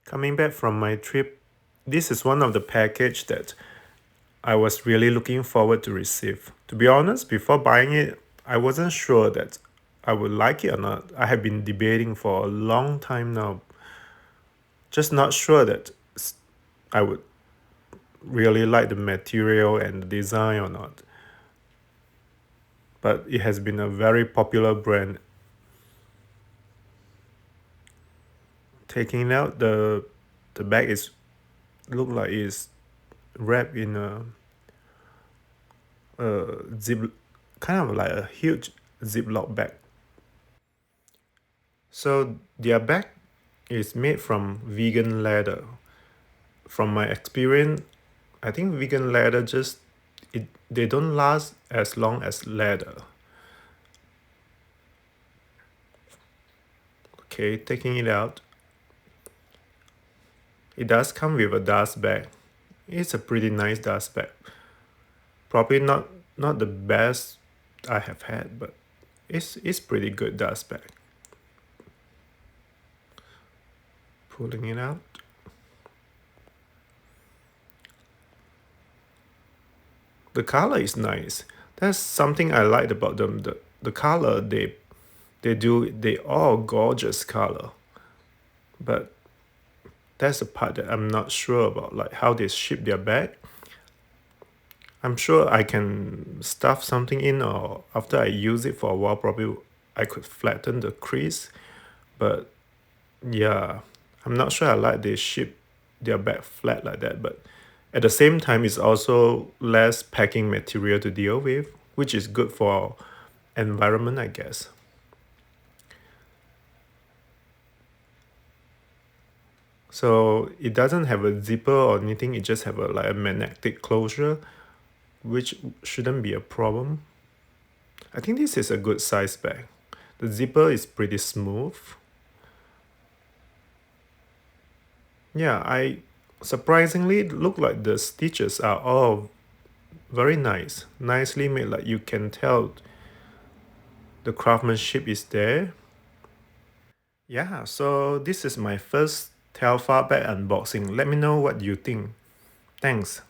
Coming back from my trip, this is one of the package that I was really looking forward to receive. To be honest, before buying it, I wasn't sure that I would like it or not. I have been debating for a long time now, just not sure that I would really like the material and the design or not. But it has been a very popular brand. Taking out the bag is look like it's wrapped in a zip, kind of like a huge Ziploc bag. So their bag is made from vegan leather. From my experience, I think vegan leather just they don't last as long as leather. Okay, taking it out, it does come with a dust bag. It's a pretty nice dust bag. Probably not the best I have had, but it's pretty good dust bag. Pulling it out. The color is nice. That's something I liked about them. The color they all gorgeous color. But that's the part that I'm not sure about, like how they ship their bag. I'm sure I can stuff something in, or after I use it for a while, probably I could flatten the crease. But yeah, I'm not sure I like they ship their bag flat like that. But at the same time, it's also less packing material to deal with, which is good for environment, I guess. So it doesn't have a zipper or anything. It just have a like a magnetic closure, which shouldn't be a problem. I think this is a good size bag. The zipper is pretty smooth. Yeah, I surprisingly look like the stitches are all very nice, nicely made. Like you can tell the craftsmanship is there. Yeah, so this is my first Telfar bag unboxing. Let me know what you think. Thanks.